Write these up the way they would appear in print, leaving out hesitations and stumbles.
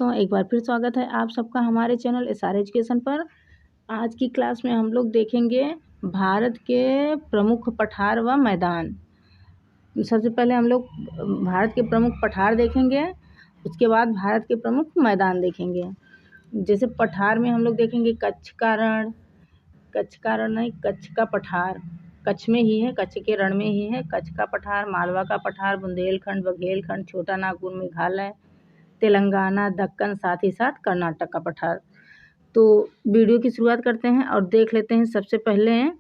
दोस्तों, एक बार फिर स्वागत है आप सबका हमारे चैनल एसआर एजुकेशन पर। आज की क्लास में हम लोग देखेंगे भारत के प्रमुख पठार व मैदान। सबसे पहले हम लोग भारत के प्रमुख पठार देखेंगे, उसके बाद भारत के प्रमुख मैदान देखेंगे। जैसे पठार में हम लोग देखेंगे कच्छ का रण नहीं, कच्छ का पठार। कच्छ में ही है, कच्छ के रण में ही है कच्छ का पठार, मालवा का पठार, बुंदेलखंड, बघेलखंड, छोटा नागपुर, मेघालय, तेलंगाना, दक्कन, साथ ही साथ कर्नाटक का पठार। तो वीडियो की शुरुआत करते हैं और देख लेते हैं। सबसे पहले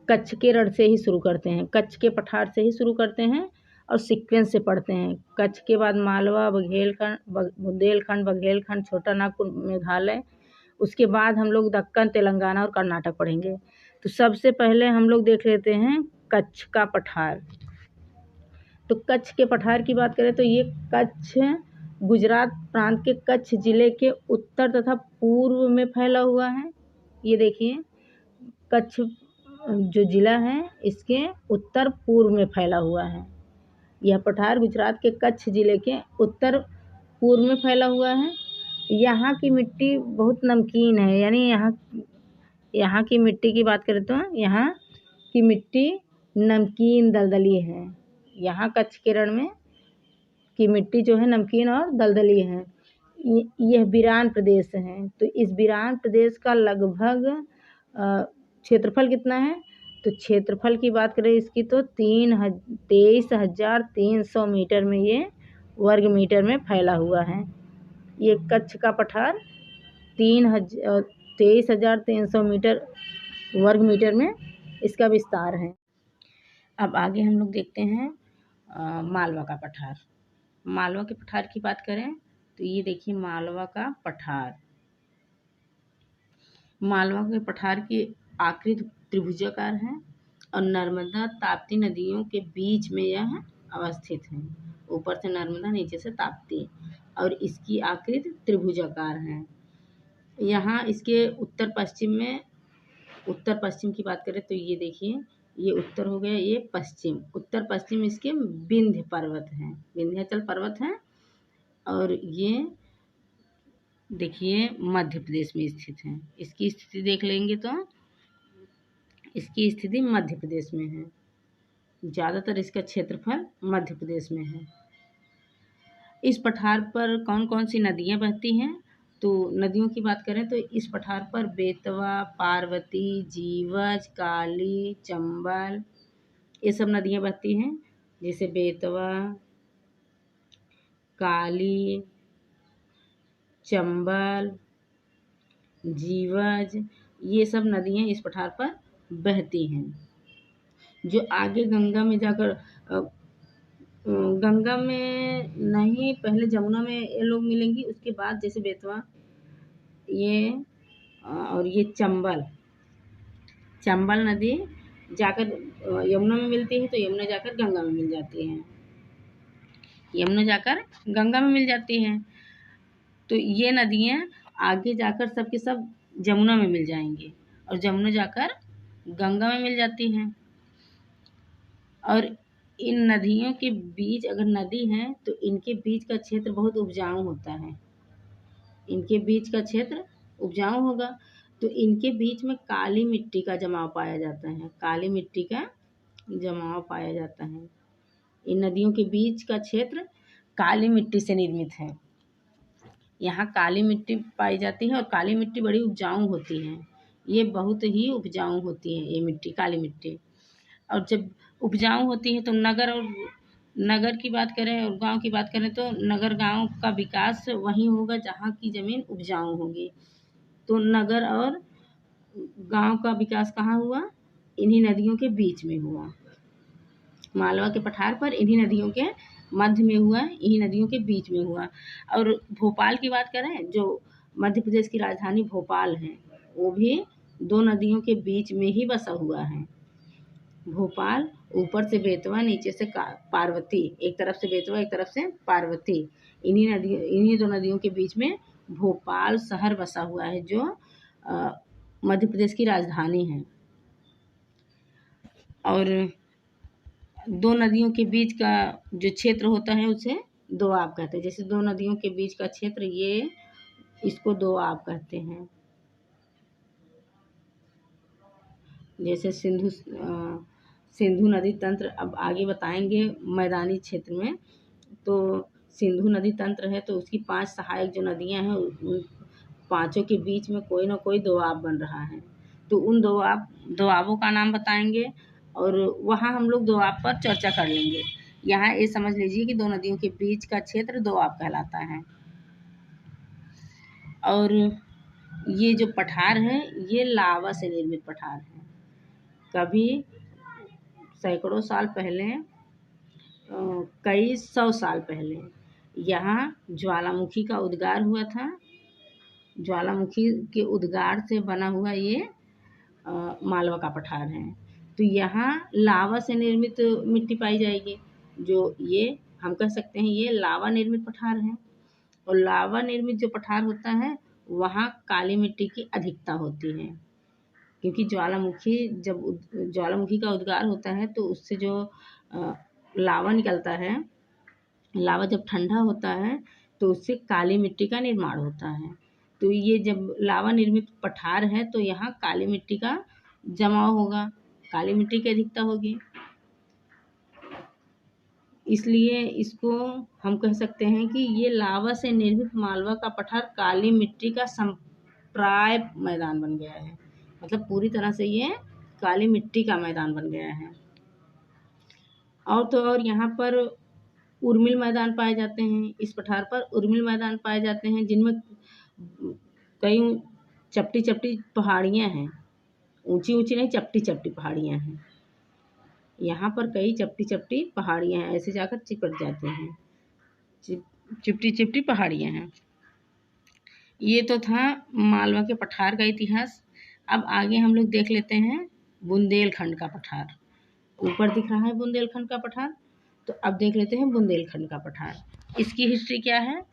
कच्छ के रण से ही शुरू करते हैं, कच्छ के पठार से ही शुरू करते हैं और सीक्वेंस से पढ़ते हैं। कच्छ के बाद मालवा, बुंदेलखंड, बघेलखंड, छोटा नागपुर, मेघालय, उसके बाद हम लोग दक्कन, तेलंगाना और कर्नाटक पढ़ेंगे। तो सबसे पहले हम लोग देख लेते हैं कच्छ का पठार। तो कच्छ के पठार की बात करें तो ये कच्छ गुजरात प्रांत के कच्छ जिले के उत्तर तथा पूर्व में फैला हुआ है। ये देखिए, कच्छ जो जिला है इसके उत्तर पूर्व में फैला हुआ है। यह पठार गुजरात के कच्छ जिले के उत्तर पूर्व में फैला हुआ है। यहाँ की मिट्टी बहुत नमकीन है, यानी यहाँ की मिट्टी की बात करें तो यहाँ की मिट्टी नमकीन दलदली है। यहाँ कच्छ के रण में की मिट्टी जो है नमकीन और दलदली है। यह वीरान प्रदेश है। तो इस वीरान प्रदेश का लगभग क्षेत्रफल कितना है? तो क्षेत्रफल की बात करें इसकी तो 23,300 मीटर में ये वर्ग मीटर में फैला हुआ है। ये कच्छ का पठार 23,300 मीटर वर्ग मीटर में इसका विस्तार है। अब आगे हम लोग देखते हैं मालवा का पठार। मालवा के पठार की बात करें तो ये देखिए मालवा का पठार। मालवा के पठार की आकृति त्रिभुजाकार है और नर्मदा ताप्ती नदियों के बीच में यह अवस्थित है। ऊपर से नर्मदा, नीचे से ताप्ती, और इसकी आकृति त्रिभुजाकार है। यहाँ इसके उत्तर पश्चिम की बात करें तो ये देखिए, ये उत्तर हो गया, ये पश्चिम। उत्तर पश्चिम इसके विंध्य पर्वत हैं, विंध्याचल पर्वत हैं, और ये देखिए मध्य प्रदेश में स्थित है। इसकी स्थिति देख लेंगे तो इसकी स्थिति मध्य प्रदेश में है। ज़्यादातर इसका क्षेत्रफल मध्य प्रदेश में है। इस पठार पर कौन कौन सी नदियाँ बहती हैं? तो नदियों की बात करें तो इस पठार पर बेतवा, पार्वती, जीवज, काली, चंबल, ये सब नदियाँ बहती हैं। जैसे बेतवा, काली, चंबल, जीवज, ये सब नदियाँ इस पठार पर बहती हैं। जो आगे गंगा में जाकर गंगा में नहीं, पहले जमुना में ये लोग मिलेंगी, उसके बाद जैसे बेतवा, ये और ये चंबल नदी जाकर यमुना में मिलती है, तो यमुना जाकर गंगा में मिल जाती है। यमुना जाकर गंगा में मिल जाती हैं। तो ये नदियाँ आगे जाकर सब के सब जमुना में मिल जाएंगी और जमुना जाकर गंगा में मिल जाती हैं। और इन नदियों के बीच अगर नदी है तो इनके बीच का क्षेत्र बहुत उपजाऊ होता है। इनके बीच का क्षेत्र उपजाऊ होगा तो इनके बीच में काली मिट्टी का जमाव पाया जाता है। काली मिट्टी का जमाव पाया जाता है। इन नदियों के बीच का क्षेत्र काली मिट्टी से निर्मित है। यहाँ काली मिट्टी पाई जाती है और काली मिट्टी बड़ी उपजाऊ होती है। ये बहुत ही उपजाऊ होती है ये मिट्टी, काली मिट्टी। और जब उपजाऊ होती है तो नगर की बात करें और गांव की बात करें तो नगर गांव का विकास वहीं होगा जहाँ की ज़मीन उपजाऊ होगी। तो नगर और गांव का विकास कहाँ हुआ? इन्हीं नदियों के बीच में हुआ। मालवा के पठार पर इन्हीं नदियों के मध्य में हुआ, इन्हीं नदियों के बीच में हुआ। और भोपाल की बात करें, जो मध्य प्रदेश की राजधानी भोपाल है, वो भी दो नदियों के बीच में ही बसा हुआ है। भोपाल ऊपर से बेतवा, नीचे से पार्वती, एक तरफ से बेतवा एक तरफ से पार्वती, इन्हीं दो नदियों के बीच में भोपाल शहर बसा हुआ है, जो मध्य प्रदेश की राजधानी है। और दो नदियों के बीच का जो क्षेत्र होता है उसे दोआब कहते हैं। जैसे दो नदियों के बीच का क्षेत्र, ये इसको दोआब कहते हैं। जैसे सिंधु नदी तंत्र अब आगे बताएंगे मैदानी क्षेत्र में। तो सिंधु नदी तंत्र है, तो उसकी 5 सहायक जो नदियां हैं उन पांचों के बीच में कोई ना कोई दोआब बन रहा है। तो उन दोआबों का नाम बताएंगे और वहाँ हम लोग दोआब पर चर्चा कर लेंगे। यहाँ ये समझ लीजिए कि दो नदियों के बीच का क्षेत्र दोआब कहलाता है। और ये जो पठार है ये लावा से निर्मित पठार है। कभी सैकड़ों साल पहले, कई सौ साल पहले यहाँ ज्वालामुखी का उद्गार हुआ था। ज्वालामुखी के उद्गार से बना हुआ ये मालवा का पठार है। तो यहाँ लावा से निर्मित मिट्टी पाई जाएगी, जो ये हम कह सकते हैं ये लावा निर्मित पठार है। और लावा निर्मित जो पठार होता है वहाँ काली मिट्टी की अधिकता होती है, क्योंकि ज्वालामुखी का उद्गार होता है तो उससे जो लावा निकलता है, लावा जब ठंडा होता है तो उससे काली मिट्टी का निर्माण होता है। तो ये जब लावा निर्मित पठार है तो यहाँ काली मिट्टी का जमाव होगा, काली मिट्टी की अधिकता होगी। इसलिए इसको हम कह सकते हैं कि ये लावा से निर्मित मालवा का पठार काली मिट्टी का संप्राय मैदान बन गया है। मतलब पूरी तरह से ये काली मिट्टी का मैदान बन गया है। और तो और यहाँ पर उर्मिल मैदान पाए जाते हैं। इस पठार पर उर्मिल मैदान पाए जाते हैं, जिनमें कई चपटी चपटी पहाड़ियाँ हैं। ऊंची ऊंची नहीं, चपटी चपटी पहाड़ियाँ हैं। यहाँ पर कई चपटी चपटी पहाड़ियाँ हैं, ऐसे जाकर चिपट जाते हैं, चिपटी चिपटी पहाड़ियाँ हैं। ये तो था मालवा के पठार का इतिहास। अब आगे हम लोग देख लेते हैं बुंदेलखंड का पठार। ऊपर दिख रहा है बुंदेलखंड का पठार, तो अब देख लेते हैं बुंदेलखंड का पठार। इसकी हिस्ट्री क्या है।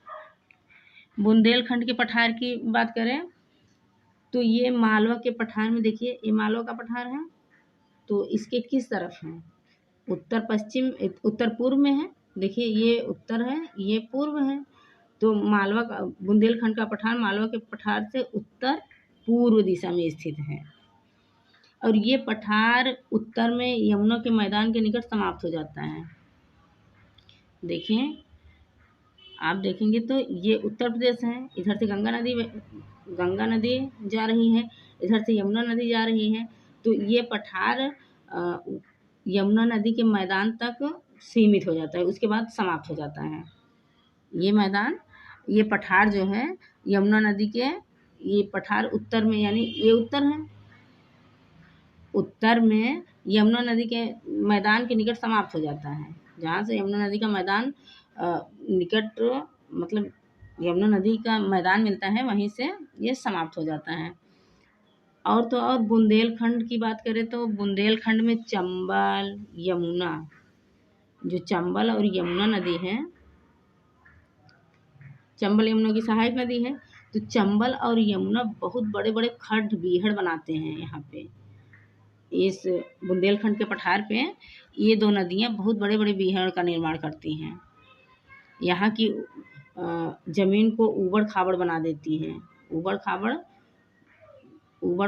बुंदेलखंड के पठार की बात करें तो ये मालवा के पठार में, देखिए ये मालवा का पठार है, तो इसके किस तरफ है, उत्तर पश्चिम, उत्तर पूर्व में है। देखिए ये उत्तर है, ये पूर्व है। तो मालवा का बुंदेलखंड का पठार मालवा के पठार से उत्तर पूर्व दिशा में स्थित है। और ये पठार उत्तर में यमुना के मैदान के निकट समाप्त हो जाता है। देखिए आप देखेंगे तो ये उत्तर प्रदेश है, इधर से गंगा नदी जा रही है, इधर से यमुना नदी जा रही है। तो ये पठार यमुना नदी के मैदान तक सीमित हो जाता है, उसके बाद समाप्त हो जाता है। ये मैदान, ये पठार जो है यमुना नदी के, ये पठार उत्तर में, यानी ये उत्तर है, उत्तर में यमुना नदी के मैदान के निकट समाप्त हो जाता है। जहाँ से यमुना नदी का मैदान निकट, मतलब यमुना नदी का मैदान मिलता है, वहीं से ये समाप्त हो जाता है। और तो और बुंदेलखंड की बात करें तो बुंदेलखंड में चंबल, यमुना, जो चंबल और यमुना नदी है, चंबल यमुना की सहायक नदी है। तो चंबल और यमुना बहुत बड़े बड़े खड्ड बीहड़ बनाते हैं यहाँ पे। इस बुंदेलखंड के पठार पे ये दो नदियाँ बहुत बड़े बड़े बीहड़ का निर्माण करती हैं। यहाँ की ज़मीन को ऊबड़ खाबड़ बना देती हैं, ऊबड़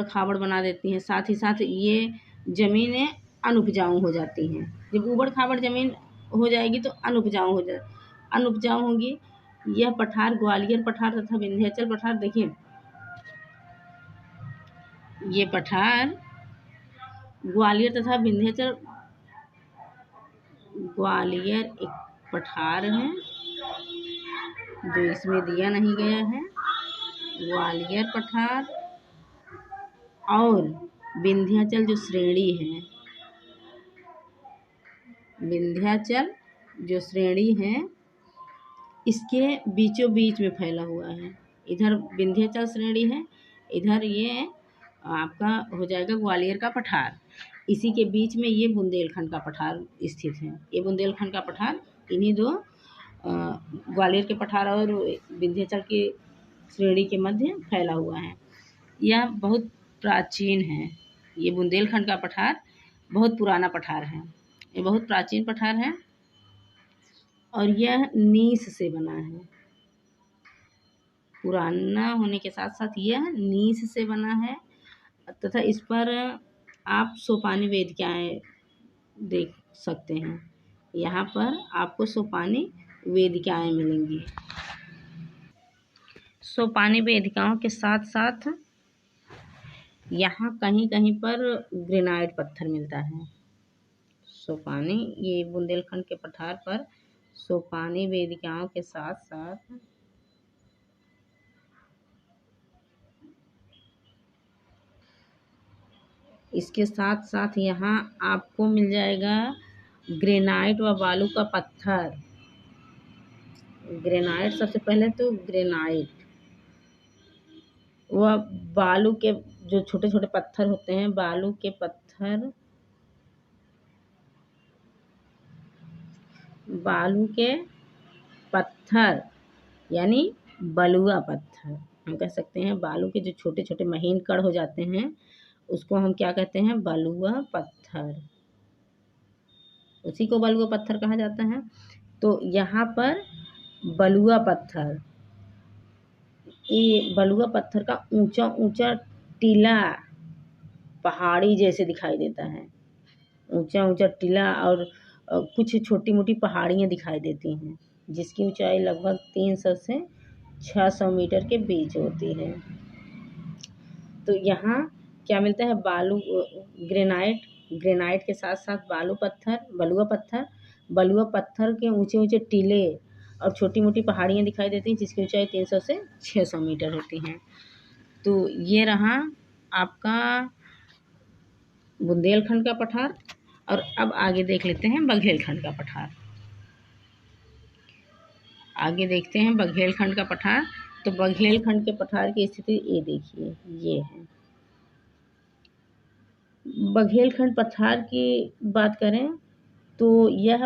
खाबड़ बना देती हैं। साथ ही साथ ये ज़मीनें अनुपजाऊ हो जाती हैं। जब ऊबड़ खाबड़ ज़मीन हो जाएगी तो अनुपजाऊ होंगी। यह पठार ग्वालियर पठार तथा विंध्याचल पठार, देखिए ये पठार ग्वालियर तथा विंध्याचल, ग्वालियर एक पठार है जो इसमें दिया नहीं गया है, ग्वालियर पठार, और विंध्याचल जो श्रेणी है, विंध्याचल जो श्रेणी है इसके बीचों बीच में फैला हुआ है। इधर विंध्याचल श्रेणी है, इधर ये आपका हो जाएगा ग्वालियर का पठार। इसी के बीच में ये बुंदेलखंड का पठार स्थित है। ये बुंदेलखंड का पठार इन्हीं दो ग्वालियर के पठार और विंध्याचल की श्रेणी के मध्य फैला हुआ है। यह बहुत प्राचीन है। ये बुंदेलखंड का पठार बहुत पुराना पठार है, ये बहुत प्राचीन पठार है। और यह नीस से बना है। पुराना होने के साथ साथ यह नीस से बना है तथा इस पर आप सोपानी वेदिकाएं देख सकते हैं। यहाँ पर आपको सोपानी वेदिकाएं मिलेंगी। सोपानी वेदिकाओं के साथ साथ यहाँ कहीं कहीं पर ग्रेनाइट पत्थर मिलता है। सोपानी, ये बुंदेलखंड के पठार पर सोपानी वेदिकाओं के साथ साथ इसके साथ साथ यहाँ आपको मिल जाएगा ग्रेनाइट व बालू का पत्थर। ग्रेनाइट, सबसे पहले तो ग्रेनाइट व बालू के जो छोटे छोटे पत्थर होते हैं, बालू के पत्थर, बालू के पत्थर यानी बलुआ पत्थर हम कह सकते हैं। बालू के जो छोटे छोटे महीन कण हो जाते हैं उसको हम क्या कहते हैं? बलुआ पत्थर। उसी को बलुआ पत्थर कहा जाता है। तो यहाँ पर बलुआ पत्थर, ये बलुआ पत्थर का ऊंचा ऊंचा टीला पहाड़ी जैसे दिखाई देता है। ऊंचा ऊंचा टीला और कुछ छोटी मोटी पहाड़ियाँ दिखाई देती हैं जिसकी ऊंचाई लगभग 300 से 600 मीटर के बीच होती है। तो यहाँ क्या मिलता है? बालू, ग्रेनाइट, ग्रेनाइट के साथ साथ बालू पत्थर, बलुआ पत्थर, बलुआ पत्थर के ऊंचे ऊंचे टीले और छोटी मोटी पहाड़ियाँ दिखाई देती हैं जिसकी ऊंचाई 300 से 600 मीटर होती हैं। तो ये रहा आपका बुंदेलखंड का पठार। और अब आगे देख लेते हैं बघेलखंड का पठार। आगे देखते हैं बघेलखंड का पठार। तो बघेलखंड के पठार की स्थिति ये देखिए, ये है। बघेलखंड पठार की बात करें तो यह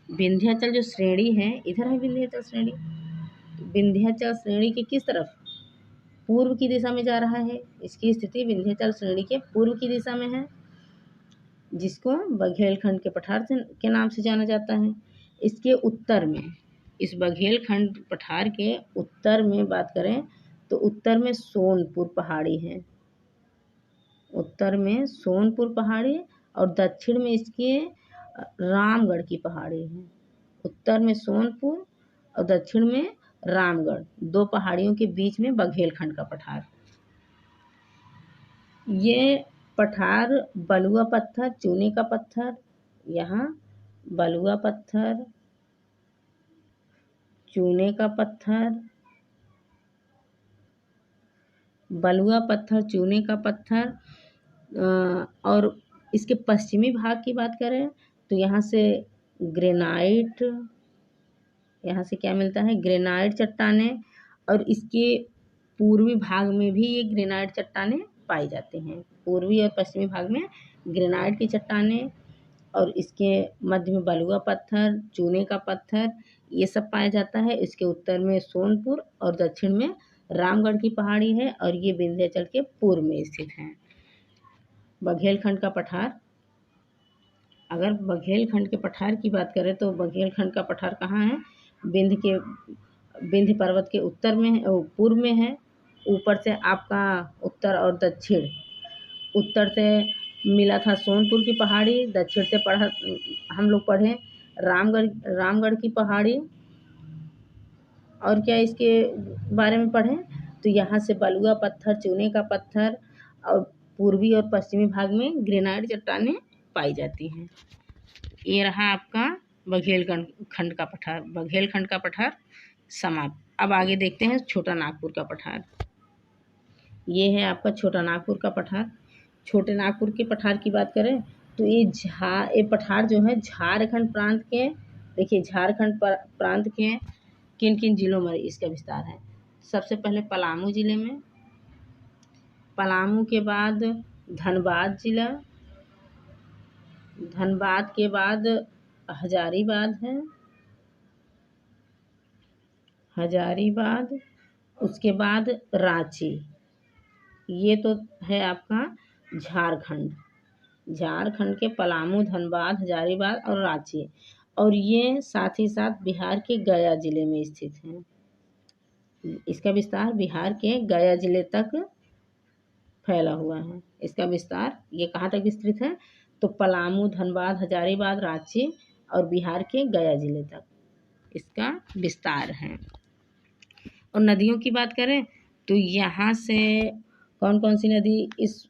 विंध्याचल जो श्रेणी है, इधर है विंध्याचल श्रेणी। विंध्याचल श्रेणी के किस तरफ? पूर्व की दिशा में जा रहा है। इसकी स्थिति विंध्याचल श्रेणी के पूर्व की दिशा में है, जिसको बघेलखंड के पठार के नाम से जाना जाता है। इसके उत्तर में, इस बघेलखंड पठार के उत्तर में बात करें तो उत्तर में सोनपुर पहाड़ी है। उत्तर में सोनपुर पहाड़ी और दक्षिण में इसके रामगढ़ की पहाड़ी है। उत्तर में सोनपुर और दक्षिण में रामगढ़, दो पहाड़ियों के बीच में बघेलखंड का पठार। ये पठार बलुआ पत्थर, चूने का पत्थर, यहाँ बलुआ पत्थर, चूने का पत्थर, बलुआ पत्थर, चूने का पत्थर। और इसके पश्चिमी भाग की बात करें तो यहाँ से ग्रेनाइट, यहाँ से क्या मिलता है? ग्रेनाइट चट्टानें। और इसके पूर्वी भाग में भी ये ग्रेनाइट चट्टानें पाई जाती हैं। पूर्वी और पश्चिमी भाग में ग्रेनाइट की चट्टानें और इसके मध्य में बलुआ पत्थर, चूने का पत्थर, ये सब पाया जाता है। इसके उत्तर में सोनपुर और दक्षिण में रामगढ़ की पहाड़ी है और ये विंध्याचल के पूर्व में स्थित है। बघेलखंड का पठार, अगर बघेलखंड के पठार की बात करें तो बघेलखंड का पठार कहाँ है? विंध्य पर्वत के उत्तर में है, पूर्व में है। ऊपर से आपका उत्तर और दक्षिण, उत्तर से मिला था सोनपुर की पहाड़ी, दक्षिण से हम लोग पढ़े रामगढ़ की पहाड़ी। और क्या इसके बारे में पढ़ें तो यहाँ से बलुआ पत्थर, चूने का पत्थर और पूर्वी और पश्चिमी भाग में ग्रेनाइट चट्टानें पाई जाती हैं। ये रहा आपका बघेलखंड का पठार। बघेलखंड का पठार समाप्त। अब आगे देखते हैं छोटा नागपुर का पठार। ये है आपका छोटा नागपुर का पठार। छोटे नागपुर के पठार की बात करें तो ये पठार जो है झारखंड प्रांत के, देखिए झारखंड प्रांत के किन किन जिलों में इसका विस्तार है। सबसे पहले पलामू जिले में, पलामू के बाद धनबाद जिला, धनबाद के बाद हजारीबाग है, हजारीबाग, उसके बाद रांची। ये तो है आपका झारखंड। झारखंड के पलामू, धनबाद, हजारीबाग और रांची। और ये साथ ही साथ बिहार के गया जिले में स्थित है। इसका विस्तार बिहार के गया जिले तक फैला हुआ है। इसका विस्तार ये कहाँ तक विस्तृत है? तो पलामू, धनबाद, हजारीबाग, रांची और बिहार के गया जिले तक इसका विस्तार है। और नदियों की बात करें तो यहाँ से कौन कौन सी नदी इस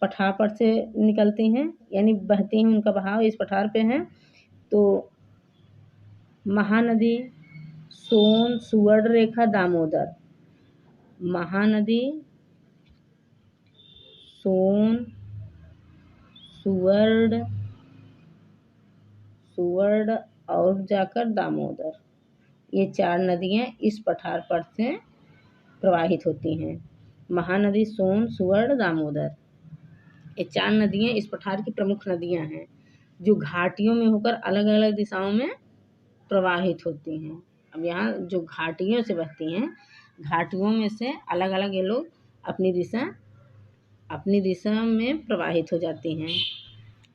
पठार पर से निकलती हैं यानी बहती हैं, उनका बहाव इस पठार पे है? तो महानदी, सोन, सुवर्णरेखा, दामोदर। महानदी, सोन, सुवर्ण और जाकर दामोदर, ये 4 नदियाँ इस पठार पर से प्रवाहित होती हैं। महानदी, सोन, सुवर्ण, दामोदर, ये 4 नदियाँ इस पठार की प्रमुख नदियाँ हैं जो घाटियों में होकर अलग अलग दिशाओं में प्रवाहित होती हैं। अब यहाँ जो घाटियों से बहती हैं, घाटियों में से अलग अलग ये लोग अपनी दिशा में प्रवाहित हो जाती हैं।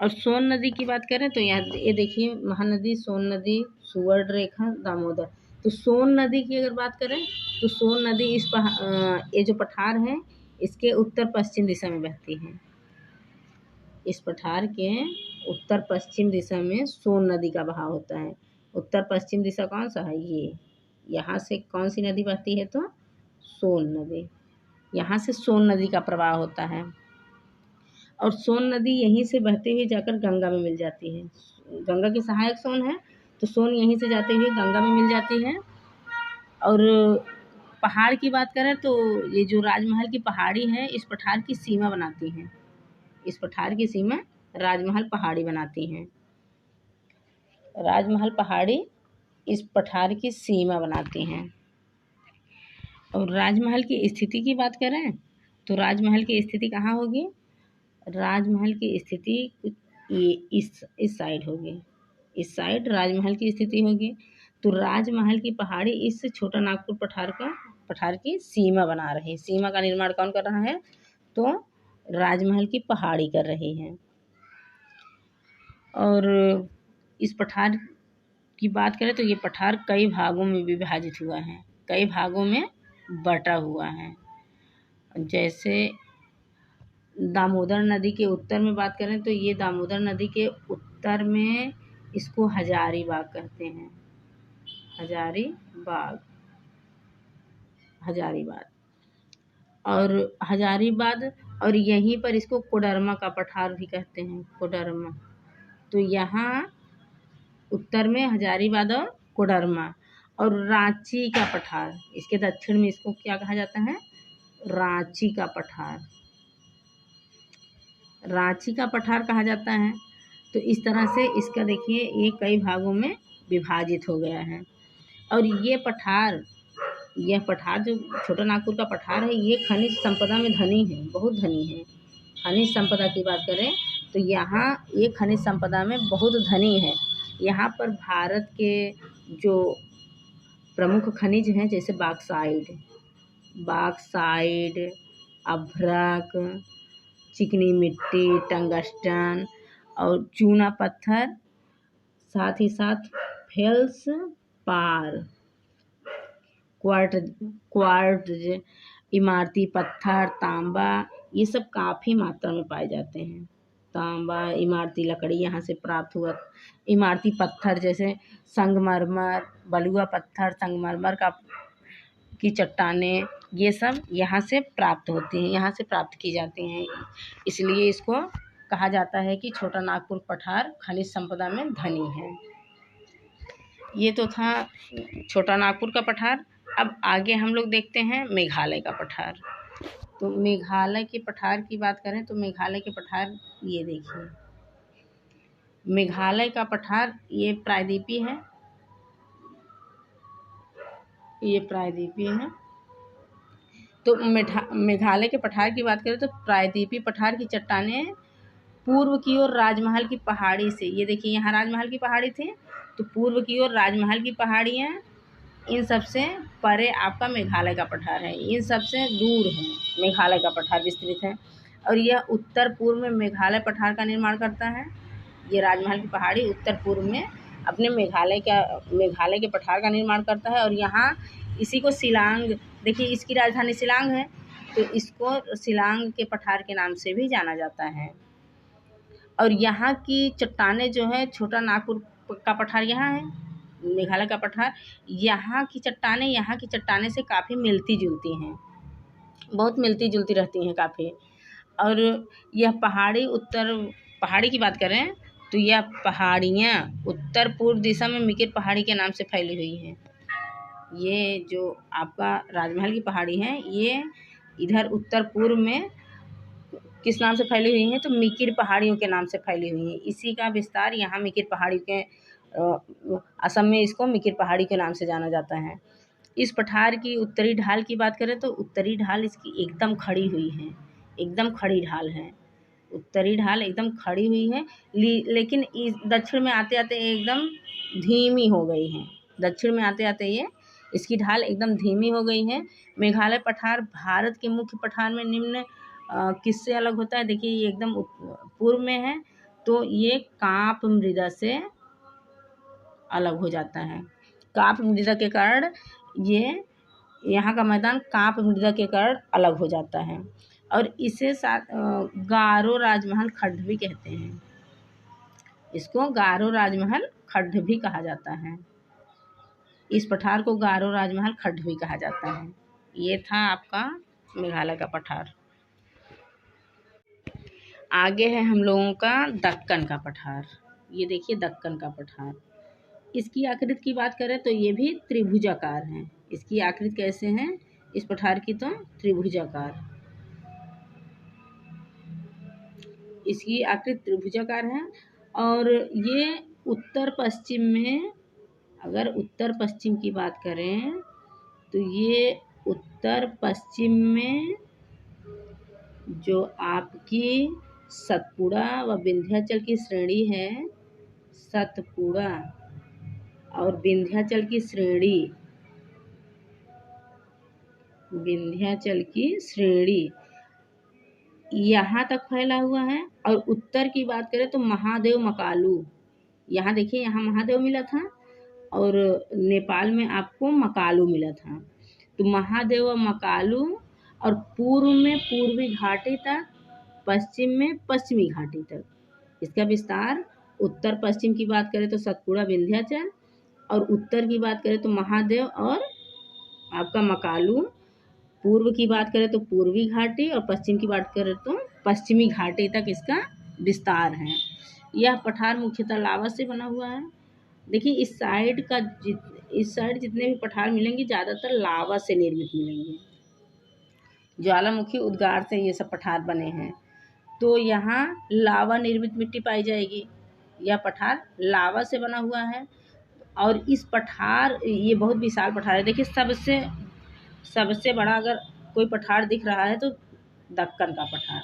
और सोन नदी की बात करें तो यहाँ ये देखिए, महानदी, सोन नदी, सुवर्णरेखा, दामोदर। तो सोन नदी की अगर बात करें तो सोन नदी ये जो पठार है इसके उत्तर पश्चिम दिशा में बहती है। इस पठार के उत्तर पश्चिम दिशा में सोन नदी का बहाव होता है। उत्तर पश्चिम दिशा कौन सा है? ये यहाँ से कौन सी नदी बहती है? तो सोन नदी। यहाँ से सोन नदी का प्रवाह होता है और सोन नदी यहीं से बहते हुए जाकर गंगा में मिल जाती है। गंगा की सहायक सोन है तो सोन यहीं से जाते हुए गंगा में मिल जाती है। और पहाड़ की बात करें तो ये जो राजमहल की पहाड़ी है इस पठार की सीमा बनाती हैं। इस पठार की सीमा राजमहल पहाड़ी बनाती हैं। राजमहल पहाड़ी इस पठार की सीमा बनाती हैं। और राजमहल की स्थिति की बात करें तो राजमहल की स्थिति कहाँ होगी? राजमहल की स्थिति ये इस साइड होगी। इस साइड राजमहल की स्थिति होगी। तो राजमहल की पहाड़ी इस छोटा नागपुर पठार की सीमा बना रही है। सीमा का निर्माण कौन कर रहा है? तो राजमहल की पहाड़ी कर रही है। और इस पठार की बात करें तो ये पठार कई भागों में विभाजित हुआ है, कई भागों में बटा हुआ है। जैसे दामोदर नदी के उत्तर में बात करें तो ये दामोदर नदी के उत्तर में इसको हजारीबाग कहते हैं। हजारीबाग और हजारीबाग और यहीं पर इसको कोडरमा का पठार भी कहते हैं। कोडरमा, तो यहाँ उत्तर में हजारीबाग और कोडरमा। और रांची का पठार, इसके दक्षिण में इसको क्या कहा जाता है? रांची का पठार। रांची का पठार कहा जाता है। तो इस तरह से इसका देखिए ये कई भागों में विभाजित हो गया है। और यह पठार जो छोटा नागपुर का पठार है ये खनिज संपदा में धनी है, बहुत धनी है। खनिज संपदा की बात करें तो यहाँ ये खनिज संपदा में बहुत धनी है। यहाँ पर भारत के जो प्रमुख खनिज हैं जैसे बॉक्साइट, अभ्रक, चिकनी मिट्टी, टंगस्टन और चूना पत्थर, साथ ही साथ फेल्सपार, क्वार्ट्ज, इमारती पत्थर, तांबा, ये सब काफ़ी मात्रा में पाए जाते हैं। तांबा, इमारती लकड़ी यहाँ से प्राप्त हुआ। इमारती पत्थर जैसे संगमरमर, बलुआ पत्थर, संगमरमर की चट्टानें, ये सब यहाँ से प्राप्त होती हैं, यहाँ से प्राप्त की जाती हैं। इसलिए इसको कहा जाता है कि छोटा नागपुर पठार खनिज संपदा में धनी है। ये तो था छोटा नागपुर का पठार। अब आगे हम लोग देखते हैं मेघालय का पठार। तो मेघालय के पठार की बात करें तो मेघालय के पठार ये देखिए, मेघालय का पठार ये प्रायद्वीपीय है। तो मेघालय के पठार की बात करें तो प्रायद्वीपीय पठार की चट्टानें पूर्व की ओर राजमहल की पहाड़ी से, ये देखिए यहाँ राजमहल की पहाड़ी थी तो पूर्व की ओर राजमहल की पहाड़ियाँ, इन सबसे परे आपका मेघालय का पठार है। इन सबसे दूर है मेघालय का पठार विस्तृत है। और यह उत्तर पूर्व में मेघालय पठार का निर्माण करता है। ये राजमहल की पहाड़ी उत्तर पूर्व में अपने मेघालय के पठार का निर्माण करता है। और यहाँ इसी को शिलांग, देखिए इसकी राजधानी शिलांग है, तो इसको शिलांग के पठार के नाम से भी जाना जाता है। और यहाँ की चट्टानें जो है, छोटा नागपुर का पठार यहाँ है, मेघालय का पठार, यहाँ की चट्टानें से काफ़ी मिलती जुलती हैं, बहुत मिलती जुलती रहती हैं काफ़ी। और यह पहाड़ी की बात करें तो यह पहाड़ियाँ उत्तर पूर्व दिशा में मिकिर पहाड़ी के नाम से फैली हुई हैं। ये जो आपका राजमहल की पहाड़ी है, ये इधर उत्तर पूर्व में किस नाम से फैली हुई हैं, तो मिकिर पहाड़ियों के नाम से फैली हुई हैं। इसी का विस्तार यहाँ मिकिर पहाड़ी के असम में इसको मिकिर पहाड़ी के नाम से जाना जाता है। इस पठार की उत्तरी ढाल की बात करें तो उत्तरी ढाल इसकी एकदम खड़ी हुई है, एकदम खड़ी ढाल है, उत्तरी ढाल एकदम खड़ी हुई है। लेकिन दक्षिण में आते आते एकदम धीमी हो गई है। दक्षिण में आते आते ये इसकी ढाल एकदम धीमी हो गई है। मेघालय पठार भारत के मुख्य पठार में निम्न किससे अलग होता है? देखिए ये एकदम पूर्व में है, तो ये कांप मृदा से अलग हो जाता है। कांप मृदा के कारण ये यहाँ का मैदान कांप मृदा के कारण अलग हो जाता है। और इसे गारो राजमहल खड्ड भी कहते हैं। इसको गारो राजमहल खड्ड भी कहा जाता है। इस पठार को गारो राजमहल खड्ड भी कहा जाता है। ये था आपका मेघालय का पठार। आगे है हम लोगों का दक्कन का पठार। ये देखिए दक्कन का पठार, इसकी आकृति की बात करें तो ये भी त्रिभुजाकार है। इसकी आकृति कैसे है इस पठार की? तो त्रिभुजाकार, इसकी आकृति त्रिभुजाकार है। और ये उत्तर पश्चिम में, अगर उत्तर पश्चिम की बात करें तो ये उत्तर पश्चिम में जो आपकी सतपुड़ा व विंध्याचल की श्रेणी है, सतपुड़ा और विंध्याचल की श्रेणी यहाँ तक फैला हुआ है। और उत्तर की बात करें तो महादेव मकालू, यहाँ देखिए यहाँ महादेव मिला था और नेपाल में आपको मकालू मिला था। तो महादेव मकालू, और पूर्व में पूर्वी घाटी तक, पश्चिम में पश्चिमी घाटी तक। इसका विस्तार उत्तर पश्चिम की बात करें तो सतपुड़ा विंध्याचल, और उत्तर की बात करें तो महादेव और आपका मकालू। पूर्व की बात करें तो पूर्वी घाटी, और पश्चिम की बात करें तो पश्चिमी घाटी तक इसका विस्तार है। यह पठार मुख्यतः लावा से बना हुआ है। देखिए इस साइड जितने भी पठार मिलेंगे ज़्यादातर लावा से निर्मित मिलेंगे, ज्वालामुखी उद्गार से ये सब पठार बने हैं। तो यहाँ लावा निर्मित मिट्टी पाई जाएगी। यह पठार लावा से बना हुआ है। और इस पठार, ये बहुत विशाल पठार है। देखिए सबसे बड़ा अगर कोई पठार दिख रहा है तो दक्कन का पठार।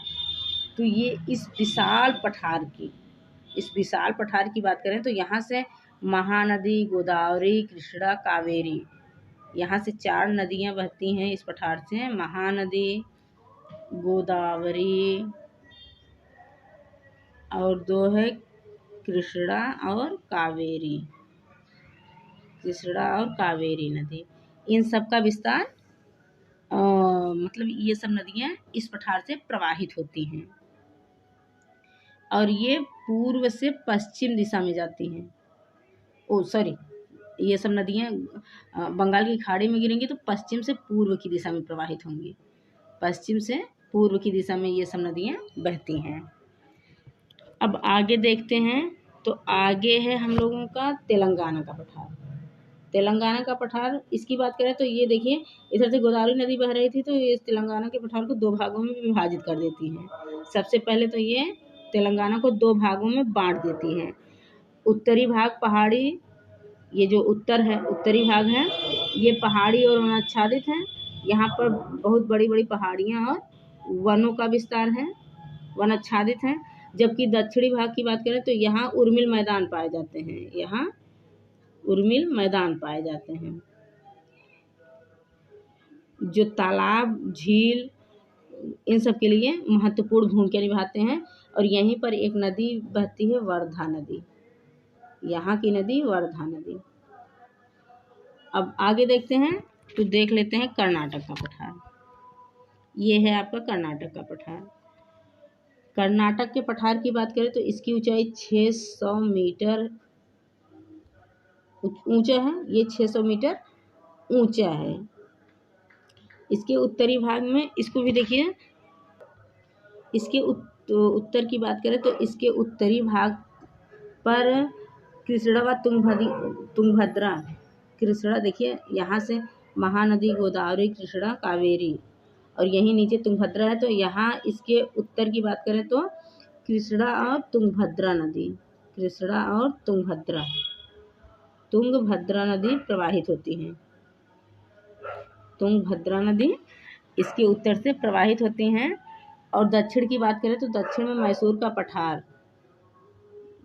तो ये इस विशाल पठार की बात करें तो यहाँ से महानदी, गोदावरी, कृष्णा, कावेरी, यहाँ से 4 नदियाँ बहती हैं इस पठार से। महानदी, गोदावरी और 2 है कृष्णा और कावेरी नदी। इन सब का विस्तार मतलब ये सब नदियाँ इस पठार से प्रवाहित होती हैं और ये पूर्व से पश्चिम दिशा में जाती हैं। ये सब नदियाँ बंगाल की खाड़ी में गिरेंगी तो पश्चिम से पूर्व की दिशा में प्रवाहित होंगी। पश्चिम से पूर्व की दिशा में ये सब नदियाँ बहती हैं। अब आगे देखते हैं तो आगे है हम लोगों का तेलंगाना का पठार। तेलंगाना का पठार, इसकी बात करें तो ये देखिए इधर से गोदावरी नदी बह रही थी तो ये तेलंगाना के पठार को 2 भागों में विभाजित कर देती है। सबसे पहले तो ये तेलंगाना को 2 भागों में बांट देती हैं। उत्तरी भाग पहाड़ी, ये जो उत्तरी भाग है ये पहाड़ी और वनाच्छादित है। यहाँ पर बहुत बड़ी बड़ी पहाड़ियाँ और वनों का विस्तार है, वनाच्छादित है। जबकि दक्षिणी भाग की बात करें तो यहाँ उर्मिल मैदान पाए जाते हैं, जो तालाब, झील इन सब के लिए महत्वपूर्ण भूमिका निभाते हैं। और यहीं पर एक नदी बहती है, वर्धा नदी। यहाँ की नदी वर्धा नदी। अब आगे देखते हैं तो देख लेते हैं कर्नाटक का पठार। ये है आपका कर्नाटक का पठार। कर्नाटक के पठार की बात करें तो इसकी ऊंचाई 600 मीटर ऊंचा है। ये 600 मीटर ऊंचा है। इसके उत्तरी भाग में, इसको भी देखिए, इसके उत्तर की बात करें तो इसके उत्तरी भाग पर कृष्णा व तुंगभद्रा, कृष्णा देखिए यहाँ से महानदी गोदावरी कृष्णा कावेरी, और यहीं नीचे तुंगभद्रा है। तो यहाँ इसके उत्तर की बात करें तो कृष्णा और तुंगभद्रा नदी, कृष्णा और तुंगभद्रा नदी प्रवाहित होती हैं। तुंगभद्रा नदी इसके उत्तर से प्रवाहित होती हैं। और दक्षिण की बात करें तो दक्षिण में मैसूर का पठार,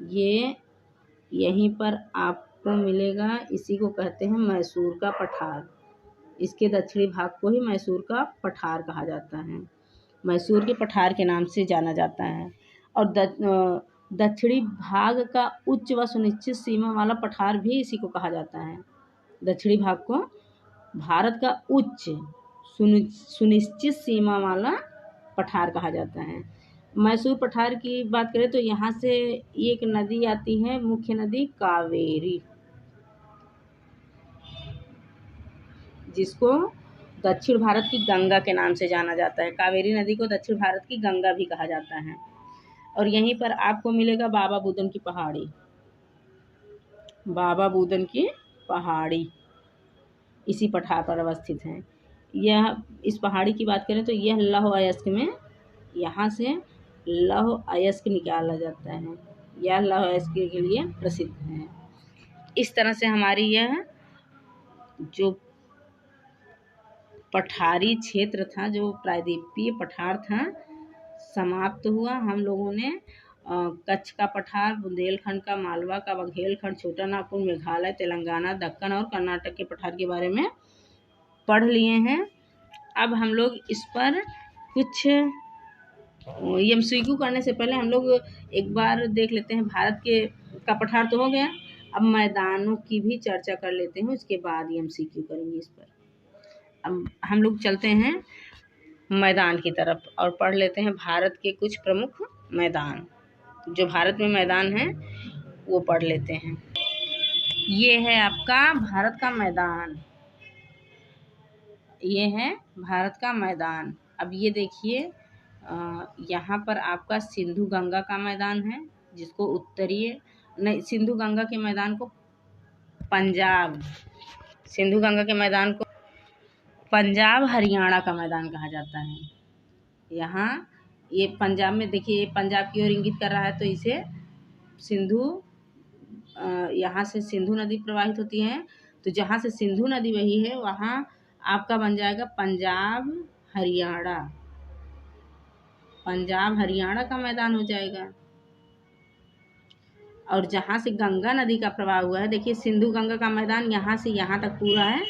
ये यहीं पर आपको मिलेगा। इसी को कहते हैं मैसूर का पठार। इसके दक्षिणी भाग को ही मैसूर का पठार कहा जाता है, मैसूर के पठार के नाम से जाना जाता है। और दक्षिणी भाग का उच्च व सुनिश्चित सीमा वाला पठार भी इसी को कहा जाता है। दक्षिणी भाग को भारत का उच्च सुनिश्चित सीमा वाला पठार कहा जाता है। मैसूर पठार की बात करें तो यहाँ से एक नदी आती है, मुख्य नदी कावेरी, जिसको दक्षिण भारत की गंगा के नाम से जाना जाता है। कावेरी नदी को दक्षिण भारत की गंगा भी कहा जाता है। और यहीं पर आपको मिलेगा बाबा बुदन की पहाड़ी। बाबा बुदन की पहाड़ी इसी पठार पर अवस्थित है। यह, इस पहाड़ी की बात करें तो यह लौह अयस्क में, यहाँ से लौह अयस्क निकाला जाता है। यह लौह अयस्क के लिए प्रसिद्ध है। इस तरह से हमारी यह जो पठारी क्षेत्र था, जो प्रायद्वीपीय पठार था, समाप्त हुआ। हम लोगों ने कच्छ का पठार, बुंदेलखंड का, मालवा का, बघेलखंड, छोटा नागपुर, मेघालय, तेलंगाना, दक्कन और कर्नाटक के पठार के बारे में पढ़ लिए हैं। अब हम लोग इस पर कुछ MCQ करने से पहले हम लोग एक बार देख लेते हैं। भारत के का पठार तो हो गया, अब मैदानों की भी चर्चा कर लेते हैं, उसके बाद MCQ करेंगे इस पर। अब हम लोग चलते हैं मैदान की तरफ और पढ़ लेते हैं भारत के कुछ प्रमुख मैदान। जो भारत में मैदान हैं वो पढ़ लेते हैं। ये है आपका भारत का मैदान, ये है भारत का मैदान। अब ये देखिए, यहाँ पर आपका सिंधु गंगा का मैदान है, जिसको सिंधु गंगा के मैदान को सिंधु गंगा के मैदान को पंजाब हरियाणा का मैदान कहा जाता है। यहाँ ये पंजाब में, देखिए ये पंजाब की ओर इंगित कर रहा है, तो इसे यहाँ से सिंधु नदी प्रवाहित होती है। तो जहाँ से सिंधु नदी बही है वहाँ आपका बन जाएगा पंजाब हरियाणा का मैदान हो जाएगा। और जहाँ से गंगा नदी का प्रवाह हुआ है, देखिए सिंधु गंगा का मैदान यहाँ से यहाँ तक पूरा है।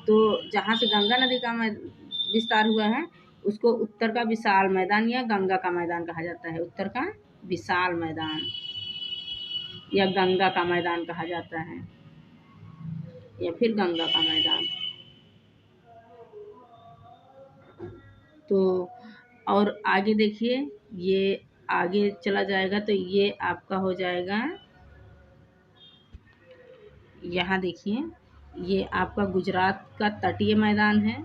तो जहाँ से गंगा नदी का विस्तार हुआ है उसको उत्तर का विशाल मैदान या गंगा का मैदान कहा जाता है। उत्तर का विशाल मैदान या गंगा का मैदान कहा जाता है, या फिर गंगा का मैदान। तो और आगे देखिए, ये आगे चला जाएगा तो ये आपका हो जाएगा, यहाँ देखिए ये आपका गुजरात का तटीय मैदान है।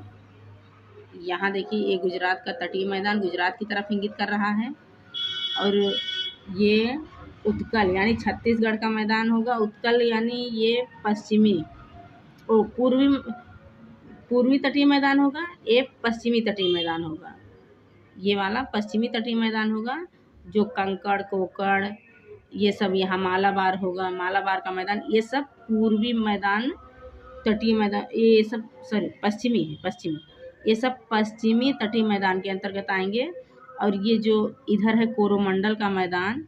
यहाँ देखिए ये गुजरात का तटीय मैदान गुजरात की तरफ इंगित कर रहा है। और ये उत्कल यानी छत्तीसगढ़ का मैदान होगा। उत्कल यानी ये पूर्वी तटीय मैदान होगा, ये पश्चिमी तटीय मैदान होगा। ये वाला पश्चिमी तटीय मैदान होगा। जो कंकड़, कोकड़, ये सब यहाँ मालाबार होगा, मालाबार का मैदान, ये सब पूर्वी मैदान, तटीय मैदान, ये सब पश्चिमी ये सब पश्चिमी तटीय मैदान के अंतर्गत आएंगे। और ये जो इधर है कोरोमंडल का मैदान,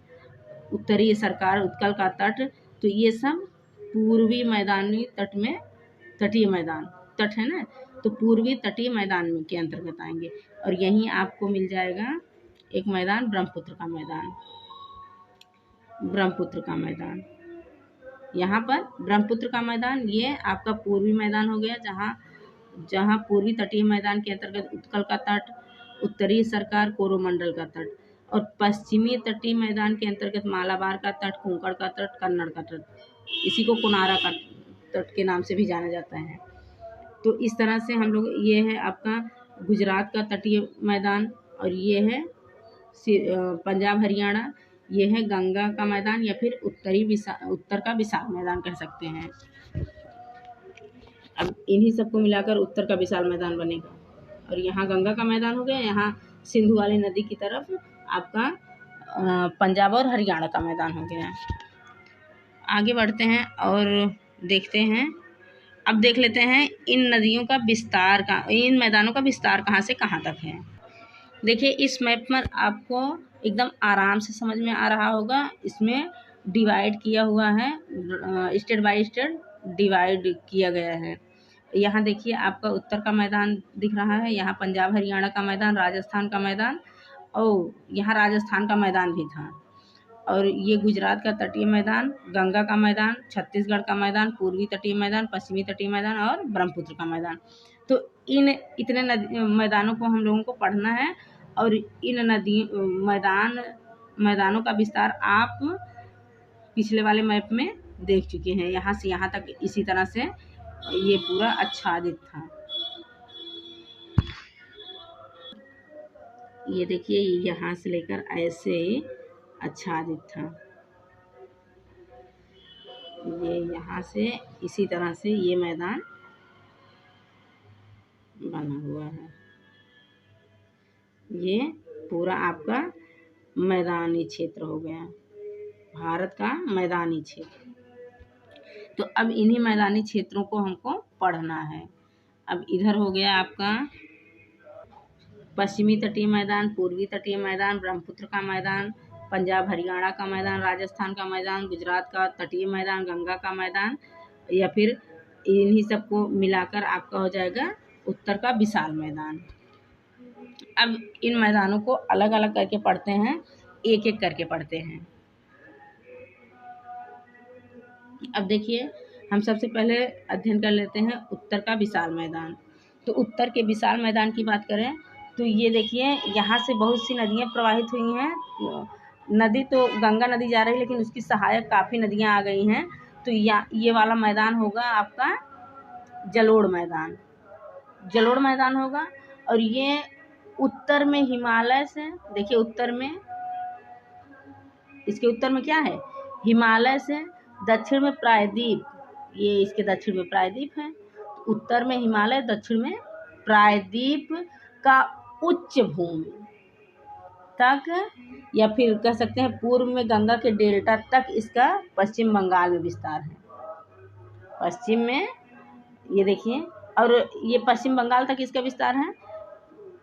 उत्तरीय सरकार, उत्कल का तट, तो ये सब पूर्वी मैदानी तट में, तटीय मैदान, तट है ना, तो पूर्वी तटीय मैदान में के अंतर्गत आएंगे। और यहीं आपको मिल जाएगा एक मैदान, ब्रह्मपुत्र का मैदान। यहाँ पर ब्रह्मपुत्र का मैदान, ये आपका पूर्वी मैदान हो गया, जहाँ पूर्वी तटीय मैदान के अंतर्गत उत्कल का तट, उत्तरी सरकार कोरोमंडल का तट, और पश्चिमी तटीय मैदान के अंतर्गत मालाबार का तट, कोंकण का तट, कन्नड़ का तट, इसी को कोनारा का तट के नाम से भी जाना जाता है। तो इस तरह से हम लोग, ये है आपका गुजरात का तटीय मैदान, और ये है पंजाब हरियाणा, ये है गंगा का मैदान या फिर उत्तर का विशाल मैदान कह सकते हैं। अब इन्हीं सबको मिलाकर उत्तर का विशाल मैदान बनेगा। और यहाँ गंगा का मैदान हो गया, यहाँ सिंधु वाली नदी की तरफ आपका पंजाब और हरियाणा का मैदान हो गया। आगे बढ़ते हैं और देखते हैं, अब देख लेते हैं इन नदियों का विस्तार का, इन मैदानों का विस्तार कहाँ से कहाँ तक है। देखिए इस मैप पर आपको एकदम आराम से समझ में आ रहा होगा, इसमें डिवाइड किया हुआ है, स्टेट बाय स्टेट डिवाइड किया गया है। यहाँ देखिए आपका उत्तर का मैदान दिख रहा है, यहाँ पंजाब हरियाणा का मैदान, राजस्थान का मैदान, और यहाँ राजस्थान का मैदान भी था, और ये गुजरात का तटीय मैदान, गंगा का मैदान, छत्तीसगढ़ का मैदान, पूर्वी तटीय मैदान, पश्चिमी तटीय मैदान और ब्रह्मपुत्र का मैदान। तो इन इतने मैदानों को हम लोगों को पढ़ना है, और इन मैदानों का विस्तार आप पिछले वाले मैप में देख चुके हैं। यहाँ से यहाँ तक इसी तरह से ये पूरा आच्छादित था। ये देखिए यहाँ से लेकर ऐसे आच्छादित था, ये यहाँ से इसी तरह से ये मैदान बना हुआ है। ये पूरा आपका मैदानी क्षेत्र हो गया, भारत का मैदानी क्षेत्र। तो अब इन्हीं मैदानी क्षेत्रों को हमको पढ़ना है। अब इधर हो गया आपका पश्चिमी तटीय मैदान, पूर्वी तटीय मैदान, ब्रह्मपुत्र का मैदान, पंजाब हरियाणा का मैदान, राजस्थान का मैदान, गुजरात का तटीय मैदान, गंगा का मैदान, या फिर इन्हीं सबको मिलाकर आपका हो जाएगा उत्तर का विशाल मैदान। अब इन मैदानों को अलग अलग करके पढ़ते हैं, एक एक करके पढ़ते हैं। अब देखिए हम सबसे पहले अध्ययन कर लेते हैं उत्तर का विशाल मैदान। तो उत्तर के विशाल मैदान की बात करें तो ये देखिए यहाँ से बहुत सी नदियाँ प्रवाहित हुई हैं। नदी तो गंगा नदी जा रही है, लेकिन उसकी सहायक काफ़ी नदियाँ आ गई हैं। तो ये वाला मैदान होगा आपका जलोढ़ मैदान, जलोढ़ मैदान होगा। और ये उत्तर में हिमालय से, देखिए उत्तर में, इसके उत्तर में क्या है, हिमालय से, दक्षिण में प्रायद्वीप, ये इसके दक्षिण में प्रायद्वीप है। उत्तर में हिमालय, दक्षिण में प्रायद्वीप का उच्च भूमि तक, या फिर कह सकते हैं पूर्व में गंगा के डेल्टा तक इसका पश्चिम बंगाल में विस्तार है। पश्चिम में ये देखिए, और ये पश्चिम बंगाल तक इसका विस्तार है।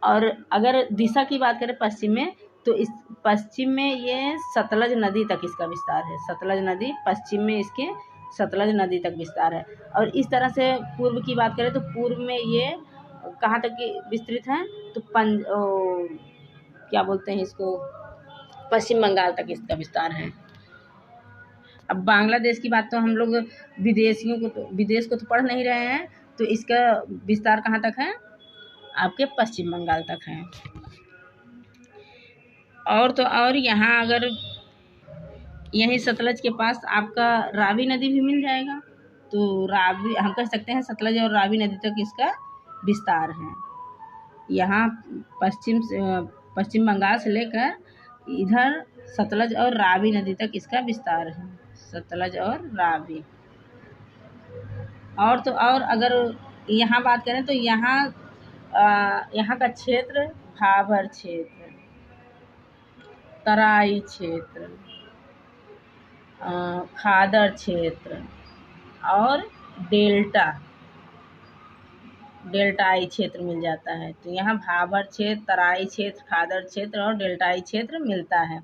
और अगर दिशा की बात करें पश्चिम में, तो इस पश्चिम में ये सतलज नदी तक इसका विस्तार है। सतलज नदी पश्चिम में, इसके सतलज नदी तक विस्तार है। और इस तरह से पूर्व की बात करें तो पूर्व में ये कहाँ तक विस्तृत है, तो क्या बोलते हैं इसको, पश्चिम बंगाल तक इसका विस्तार है। अब बांग्लादेश की बात तो हम लोग विदेश को तो पढ़ नहीं रहे हैं, तो इसका विस्तार कहाँ तक है, आपके पश्चिम बंगाल तक है। और तो और यहाँ अगर यहीं सतलज के पास आपका रावी नदी भी मिल जाएगा, तो रावी, हम कह सकते हैं सतलज और रावी नदी तक इसका विस्तार है। यहाँ पश्चिम बंगाल से लेकर इधर सतलज और रावी नदी तक इसका विस्तार है, सतलज और रावी। और तो और अगर यहाँ बात करें तो यहाँ का क्षेत्र भाबर क्षेत्र, तराई क्षेत्र, खादर क्षेत्र और डेल्टाई क्षेत्र मिल जाता है। तो यहाँ भाबर क्षेत्र, तराई क्षेत्र, खादर क्षेत्र और डेल्टाई क्षेत्र मिलता है।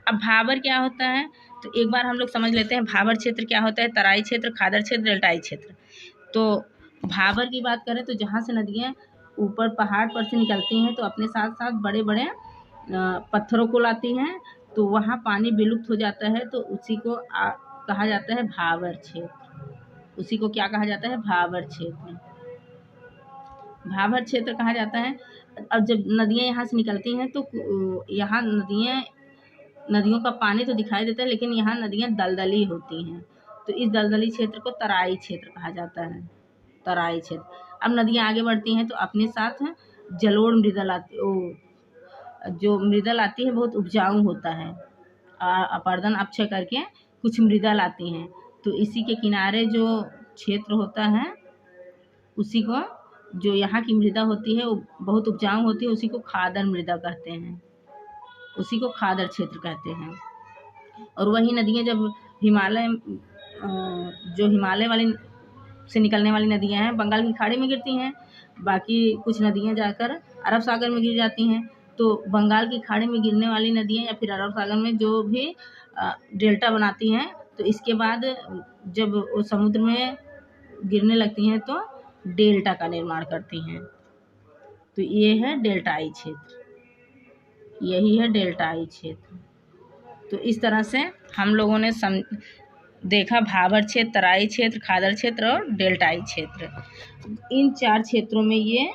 अब भाबर क्या होता है, तो एक बार हम लोग समझ लेते हैं भाबर क्षेत्र क्या होता है, तराई क्षेत्र, खादर क्षेत्र, डेल्टाई क्षेत्र। तो भाबर की बात करें तो जहाँ से नदियाँ ऊपर पहाड़ पर से निकलती हैं, तो अपने साथ साथ बड़े बड़े पत्थरों को लाती हैं, तो वहाँ पानी विलुप्त हो जाता है, तो उसी को कहा जाता है भाबर क्षेत्र। उसी को क्या कहा जाता है? भाबर क्षेत्र। भाबर क्षेत्र कहा जाता है। अब जब नदियाँ यहाँ से निकलती हैं तो यहाँ नदियों का पानी तो दिखाई देता है, लेकिन यहाँ नदियाँ दलदली होती हैं, तो इस दलदली क्षेत्र को तराई क्षेत्र कहा जाता है। तराई क्षेत्र। अब नदियाँ आगे बढ़ती हैं तो अपने साथ जलोढ़ मृदल जो मृदल आती है बहुत उपजाऊ होता है, अपर्दन अपक्षय करके कुछ मृदल आती हैं, तो इसी के किनारे जो क्षेत्र होता है उसी को, जो यहाँ की मृदा होती है वो बहुत उपजाऊ होती है, उसी को खादर मृदा कहते हैं, उसी को खादर क्षेत्र कहते हैं। और वही नदियाँ जब हिमालय वाली से निकलने वाली नदियाँ हैं बंगाल की खाड़ी में गिरती हैं, बाकी कुछ नदियाँ जाकर अरब सागर में गिर जाती हैं। तो बंगाल की खाड़ी में गिरने वाली नदियाँ या फिर अरब सागर में जो भी डेल्टा बनाती हैं, तो इसके बाद जब वो समुद्र में गिरने लगती हैं तो डेल्टा का निर्माण करती हैं। तो ये है डेल्टाई क्षेत्र, यही है डेल्टाई क्षेत्र। तो इस तरह से हम लोगों ने देखा भाबर क्षेत्र, तराई क्षेत्र, खादर क्षेत्र और डेल्टाई क्षेत्र। इन 4 क्षेत्रों में ये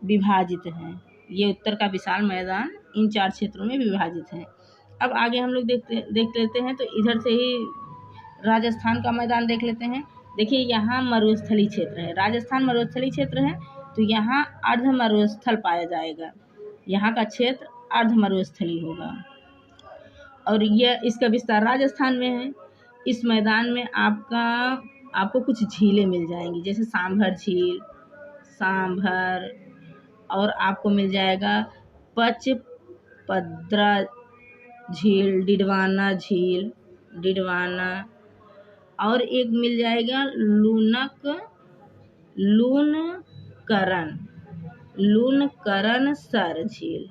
विभाजित हैं। ये उत्तर का विशाल मैदान इन 4 क्षेत्रों में विभाजित है। अब आगे हम लोग देख लेते हैं, तो इधर से ही राजस्थान का मैदान देख लेते हैं। देखिए यहाँ मरुस्थली क्षेत्र है, राजस्थान मरुस्थली क्षेत्र है, तो यहाँ अर्ध मरुस्थल पाया जाएगा, यहाँ का क्षेत्र अर्ध मरुस्थली होगा। और यह इसका विस्तार राजस्थान में है। इस मैदान में आपको कुछ झीलें मिल जाएंगी, जैसे सांभर, और आपको मिल जाएगा पचपद्रा झील, डिडवाना, और एक मिल जाएगा लूनकरण सर झील।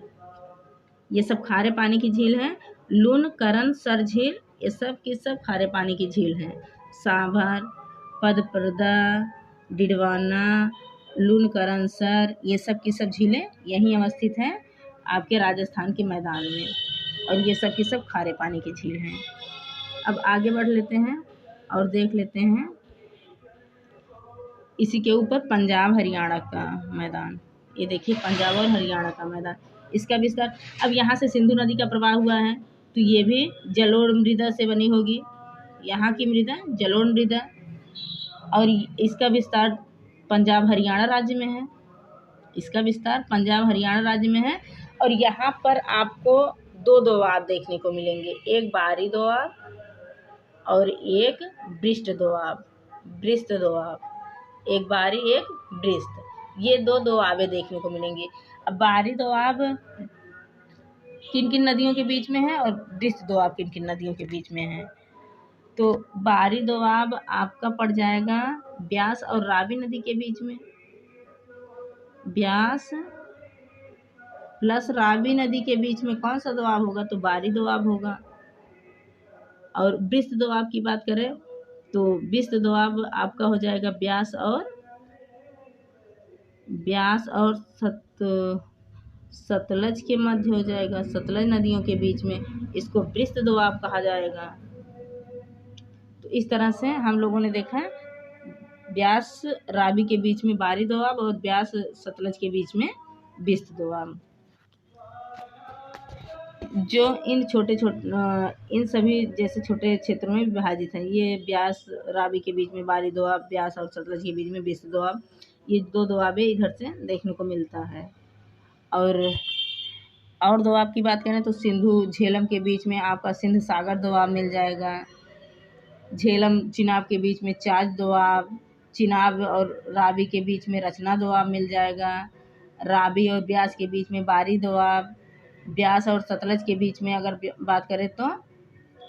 ये सब खारे पानी की झील हैं। लूनकरण सर झील, ये सब की सब खारे पानी की झील हैं। सांभर, पदप्रदा, डिडवाना, लूनकरण सर, ये सब की सब झीलें यहीं अवस्थित हैं आपके राजस्थान के मैदान में, और ये सब की सब खारे पानी की झील हैं। अब आगे बढ़ लेते हैं और देख लेते हैं इसी के ऊपर पंजाब हरियाणा का मैदान। ये देखिए पंजाब और हरियाणा का मैदान, इसका विस्तार। अब यहाँ से सिंधु नदी का प्रवाह हुआ है, तो ये भी जलोढ़ मृदा से बनी होगी, यहाँ की मृदा जलोढ़ मृदा, और इसका विस्तार पंजाब हरियाणा राज्य में है, इसका विस्तार पंजाब हरियाणा राज्य में है। और यहाँ पर आपको 2 दोआब देखने को मिलेंगे, एक बाहरी दोआब और एक ब्रिस्ट दोआब, एक बाहरी एक ब्रिस्ट, ये 2 दोआबे देखने को मिलेंगे। अब बाहरी दोआब किन किन नदियों के बीच में है और ब्रिस्ट दोआब किन किन नदियों के बीच में है? तो बाहरी दोआब आपका पड़ जाएगा ब्यास और रावी नदी के बीच में, ब्यास प्लस रावी नदी के बीच में कौन सा दोआब होगा? तो बाहरी दोआब होगा। और ब्रिस्त दोआब की बात करें तो ब्रिस्त दोआब आपका हो जाएगा ब्यास और सतलज के मध्य हो जाएगा, सतलज नदियों के बीच में, इसको ब्रिस्त दोआब कहा जाएगा। तो इस तरह से हम लोगों ने देखा ब्यास रावी के बीच में बाहरी दोआब और ब्यास सतलज के बीच में ब्रिस्त दोआब। जो इन सभी जैसे छोटे क्षेत्रों में विभाजित है। ये ब्यास रावी के बीच में बाहरी दोआब, ब्यास और सतलज के बीच में ब्रिस्त दोआब, ये 2 दोआबे इधर से देखने को मिलता है। और दोआब की बात करें तो सिंधु झेलम के बीच में आपका सिंध सागर दोआब मिल जाएगा। झेलम चिनाब के बीच में चाच दोआब, चिनाब और रावी के बीच में रचना दोआब मिल जाएगा। रावी और ब्यास के बीच में बारी दोआब, ब्यास और सतलज के बीच में अगर बात करें तो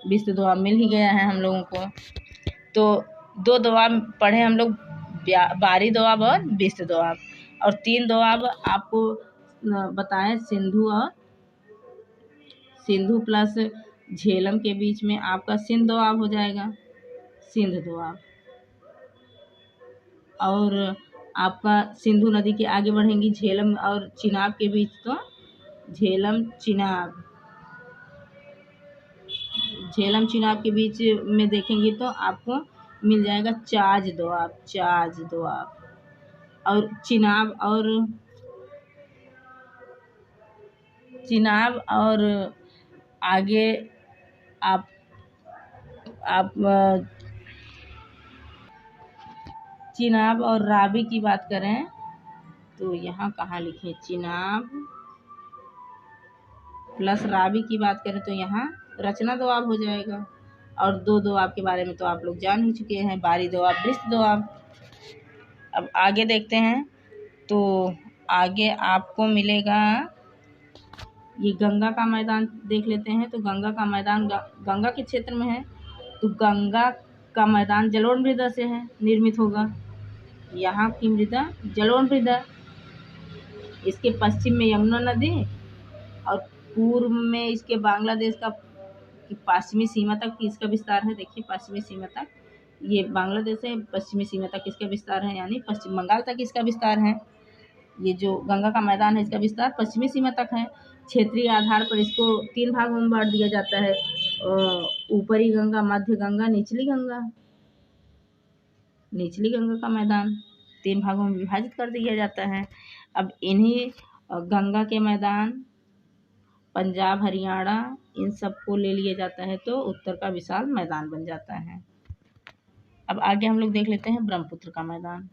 ब्रिस्त दोआब मिल ही गया है हम लोगों को। तो 2 दोआब पढ़े हम लोग, बारी दोआब और ब्रिस्त दोआब, और 3 दोआब आपको बताएं सिंधु प्लस झेलम के बीच में आपका सिंध दोआब हो जाएगा, सिंध दोआब। और आपका सिंधु नदी के आगे बढ़ेंगी झेलम और चिनाब के बीच, तो झेलम चिनाब झेलम चिनाब के बीच में देखेंगे तो आपको मिल जाएगा चाज दोआब, चाज दोआब। और चिनाब और आगे आप चिनाब और रावी की बात करें तो यहाँ कहाँ लिखे, चिनाब प्लस रावी की बात करें तो यहाँ रचना दोआब हो जाएगा। और दो दोआब के बारे में तो आप लोग जान ही चुके हैं, बारी दोआब, बृस्त दोआब। अब आगे देखते हैं तो आगे आपको मिलेगा, ये गंगा का मैदान देख लेते हैं। तो गंगा का मैदान गंगा के क्षेत्र में है, तो गंगा का मैदान जलोढ़ मृदा से है, निर्मित होगा। यहाँ की मृदा जलोढ़ मृदा, इसके पश्चिम में यमुना नदी और पूर्व में इसके बांग्लादेश का पश्चिमी सीमा तक इसका विस्तार है। देखिए पश्चिमी सीमा तक ये बांग्लादेश है, पश्चिमी सीमा तक इसका विस्तार है, यानी पश्चिम बंगाल तक इसका विस्तार है। ये जो गंगा का मैदान है इसका विस्तार पश्चिमी सीमा तक है। क्षेत्रीय आधार पर इसको 3 भागों में बांट दिया जाता है, ऊपरी गंगा, मध्य गंगा, निचली गंगा। निचली गंगा का मैदान 3 भागों में विभाजित कर दिया जाता है। अब इन्हीं गंगा के मैदान पंजाब, हरियाणा इन सबको ले लिया जाता है तो उत्तर का विशाल मैदान बन जाता है। अब आगे हम लोग देख लेते हैं ब्रह्मपुत्र का मैदान।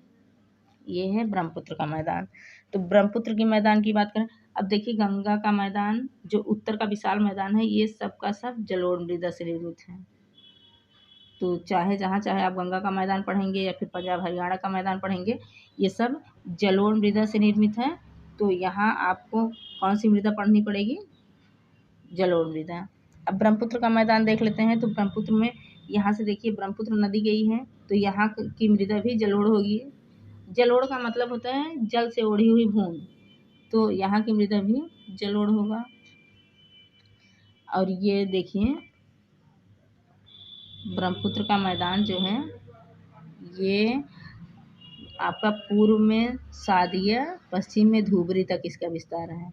ये है ब्रह्मपुत्र का मैदान। तो ब्रह्मपुत्र के मैदान की बात करें, अब देखिए गंगा का मैदान जो उत्तर का विशाल मैदान है ये सब का सब जलोढ़ मृदा से निर्मित है। तो चाहे जहाँ चाहे आप गंगा का मैदान पढ़ेंगे या फिर पंजाब हरियाणा का मैदान पढ़ेंगे, ये सब जलोढ़ मृदा से निर्मित है। तो यहाँ आपको कौन सी मृदा पढ़नी पड़ेगी, जलोढ़ मृदा। अब ब्रह्मपुत्र का मैदान देख लेते हैं। तो ब्रह्मपुत्र में यहाँ से देखिए ब्रह्मपुत्र नदी गई है तो यहाँ की मृदा भी जलोढ़ होगी। जलोढ़ का मतलब होता है जल से ओढ़ी हुई भूमि, तो यहाँ की मृदा भी जलोढ़ होगा। और ये देखिए ब्रह्मपुत्र का मैदान जो है ये आपका पूर्व में सादिया, पश्चिम में धुबरी तक इसका विस्तार है।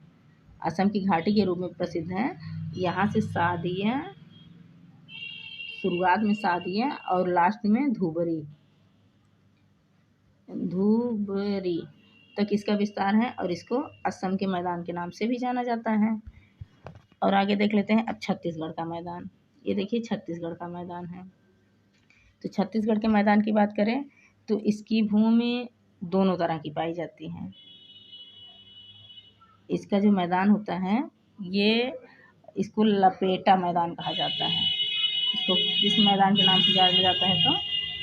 असम की घाटी के रूप में प्रसिद्ध है। यहाँ से सादिया, शुरुआत में सादिया और लास्ट में धुबरी तक इसका विस्तार है और इसको असम के मैदान के नाम से भी जाना जाता है। और आगे देख लेते हैं अब छत्तीसगढ़ का मैदान। ये देखिए छत्तीसगढ़ का मैदान है। तो छत्तीसगढ़ के मैदान की बात करें तो इसकी भूमि दोनों तरह की पाई जाती है। इसका जो मैदान होता है ये इसको लपेटा मैदान कहा जाता है। इसको किस मैदान के नाम से जाना जाता है तो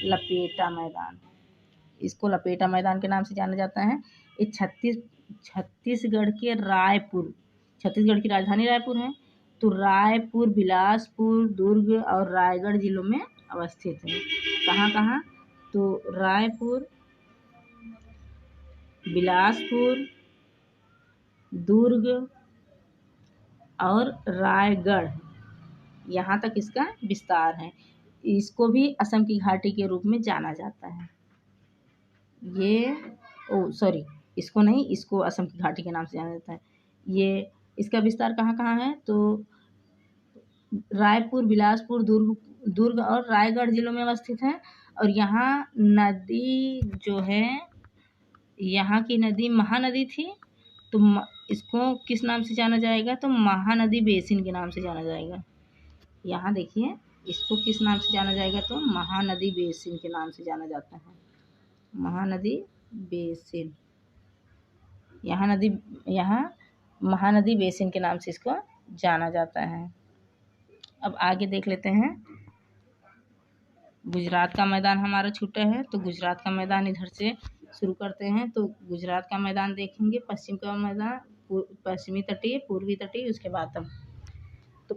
लपेटा मैदान। इसको लपेटा मैदान के नाम से जाना जाता है। ये छत्तीसगढ़ के रायपुर, छत्तीसगढ़ की राजधानी रायपुर है, तो रायपुर, बिलासपुर, दुर्ग और रायगढ़ जिलों में अवस्थित है। कहाँ कहाँ तो रायपुर, बिलासपुर, दुर्ग और रायगढ़, यहाँ तक इसका विस्तार है। इसको भी असम की घाटी के रूप में जाना जाता है। इसको नहीं, इसको असम की घाटी के नाम से जाना जाता है। ये इसका विस्तार कहाँ कहाँ है तो रायपुर, बिलासपुर, दुर्ग और रायगढ़ जिलों में अवस्थित है। और यहाँ नदी जो है, यहाँ की नदी महानदी थी, तो इसको किस नाम से जाना जाएगा तो महानदी बेसिन के नाम से जाना जाएगा। यहाँ देखिए इसको किस नाम से जाना जाएगा तो महानदी बेसिन के नाम से जाना जाता है। महानदी बेसिन, यहाँ महानदी बेसिन के नाम से इसको जाना जाता है। अब आगे देख लेते हैं गुजरात का मैदान हमारा छूटा है। तो गुजरात का मैदान इधर से शुरू करते हैं। तो गुजरात का मैदान देखेंगे, पश्चिम का मैदान, पश्चिमी तटीय, पूर्वी तटीय, उसके बाद तब तो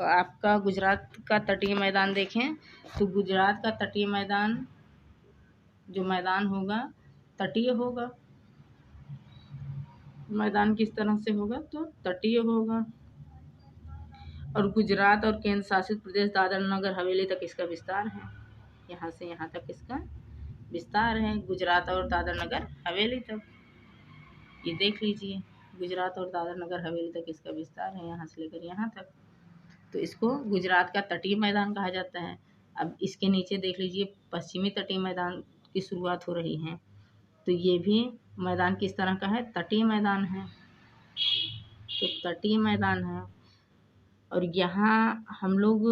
आपका गुजरात का तटीय मैदान देखें तो गुजरात का तटीय मैदान जो मैदान होगा तटीय होगा। मैदान किस तरह से होगा तो तटीय होगा। और गुजरात और केंद्र शासित प्रदेश दादर नगर हवेली तक इसका विस्तार है। यहाँ से यहाँ तक इसका विस्तार है, गुजरात और दादर नगर हवेली तक। ये देख लीजिए गुजरात और दादर नगर हवेली तक इसका विस्तार है, यहाँ से लेकर यहाँ तक। तो इसको गुजरात का तटीय मैदान कहा जाता है। अब इसके नीचे देख लीजिए पश्चिमी तटीय मैदान की शुरुआत हो रही है, तो ये भी मैदान किस तरह का है, तटीय मैदान है। तो तटीय मैदान है। और यहाँ हम लोग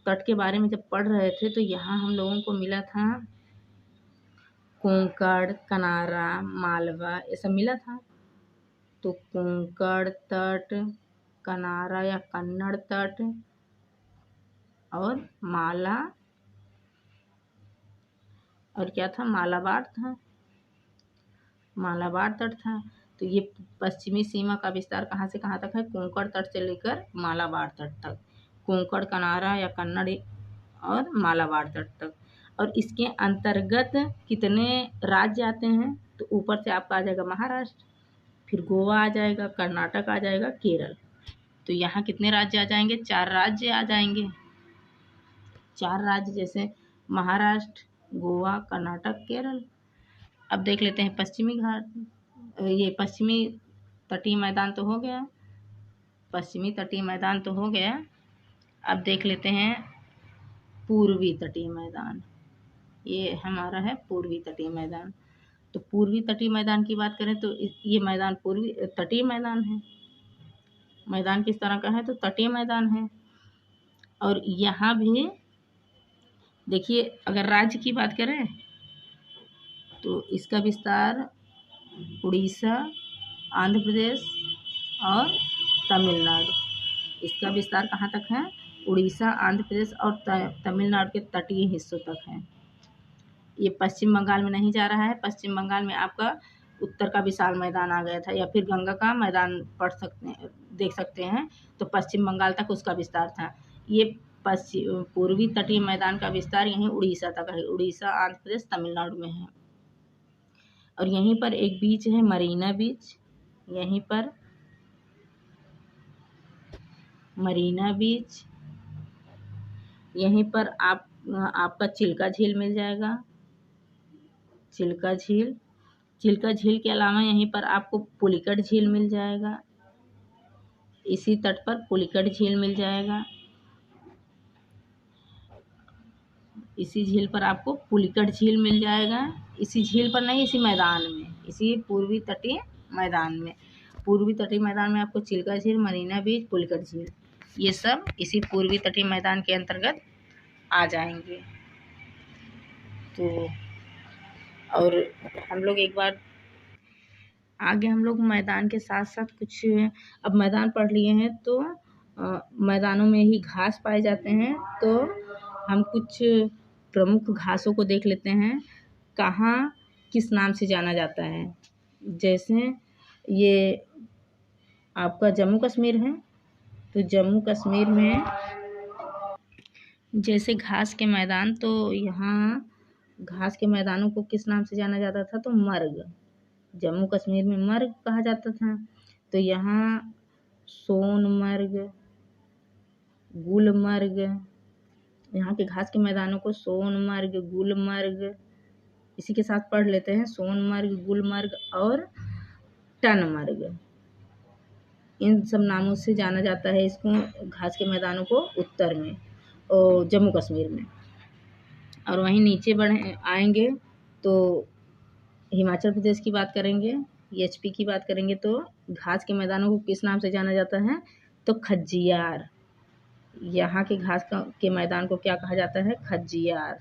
तट के बारे में जब पढ़ रहे थे तो यहाँ हम लोगों को मिला था कोंकण, कनारा, मालवा, ये सब मिला था। तो कोंकण तट, कनारा या कन्नड़ तट और और क्या था, मालाबार था, मालाबार तट था। तो ये पश्चिमी सीमा का विस्तार कहाँ से कहाँ तक है, कोंकण तट से लेकर मालाबार तट तक, कोंकण, कनारा या कन्नड़ और मालाबार तट तक। और इसके अंतर्गत कितने राज्य आते हैं, तो ऊपर से आपका आ जाएगा महाराष्ट्र, फिर गोवा आ जाएगा, कर्नाटक आ जाएगा, केरल। तो यहाँ कितने राज्य आ जाएंगे, 4 राज्य आ जाएंगे। 4 राज्य जैसे महाराष्ट्र, गोवा, कर्नाटक, केरल। अब देख लेते हैं पश्चिमी घाट, ये पश्चिमी तटीय मैदान तो हो गया, पश्चिमी तटीय मैदान तो हो गया। अब देख लेते हैं पूर्वी तटीय मैदान, ये हमारा है पूर्वी तटीय मैदान। तो पूर्वी तटीय मैदान की बात करें तो ये मैदान पूर्वी तटीय मैदान है। मैदान किस तरह का है, तो तटीय मैदान है। और यहाँ भी देखिए अगर राज्य की बात करें तो इसका विस्तार उड़ीसा, आंध्र प्रदेश और तमिलनाडु, इसका विस्तार कहाँ तक है, उड़ीसा, आंध्र प्रदेश और तमिलनाडु के तटीय हिस्सों तक है। ये पश्चिम बंगाल में नहीं जा रहा है। पश्चिम बंगाल में आपका उत्तर का विशाल मैदान आ गया था, या फिर गंगा का मैदान देख सकते हैं, तो पश्चिम बंगाल तक उसका विस्तार था। ये पूर्वी तटीय मैदान का विस्तार यहीं उड़ीसा तक है, उड़ीसा, आंध्र प्रदेश, तमिलनाडु में है। और यहीं पर एक बीच है मरीना बीच, यहीं पर मरीना बीच, यहीं पर आपका चिल्का झील मिल जाएगा, चिल्का झील। चिल्का झील के अलावा यहीं पर आपको पुलिकट झील मिल जाएगा, इसी तट पर पुलिकट झील मिल जाएगा, इसी झील पर आपको पुलिकट झील मिल जाएगा। इसी झील पर नहीं, इसी मैदान में, इसी पूर्वी तटीय मैदान में, पूर्वी तटीय मैदान में आपको चिल्का झील, मरीना बीच, पुलिकट झील, ये सब इसी पूर्वी तटीय मैदान के अंतर्गत आ जाएंगे। तो और हम लोग एक बार आगे हम लोग मैदान के साथ साथ कुछ, अब मैदान पढ़ लिए हैं तो मैदानों में ही घास पाए जाते हैं, तो हम कुछ प्रमुख घासों को देख लेते हैं, कहाँ किस नाम से जाना जाता है। जैसे ये आपका जम्मू कश्मीर है, तो जम्मू कश्मीर में जैसे घास के मैदान, तो यहाँ घास के मैदानों को किस नाम से जाना जाता था, तो मर्ग, जम्मू कश्मीर में मर्ग कहा जाता था। तो यहाँ सोनमर्ग, गुलमर्ग, यहाँ के घास के मैदानों को सोनमर्ग, गुलमर्ग, इसी के साथ पढ़ लेते हैं, सोनमर्ग, गुलमर्ग और टनमर्ग, इन सब नामों से जाना जाता है इसको, घास के मैदानों को उत्तर में और जम्मू कश्मीर में। और वहीं नीचे बढ़े आएंगे तो हिमाचल प्रदेश की बात करेंगे, एचपी की बात करेंगे, तो घास के मैदानों को किस नाम से जाना जाता है, तो खज्जियार। यहाँ के घास के मैदान को क्या कहा जाता है, खज्जियार।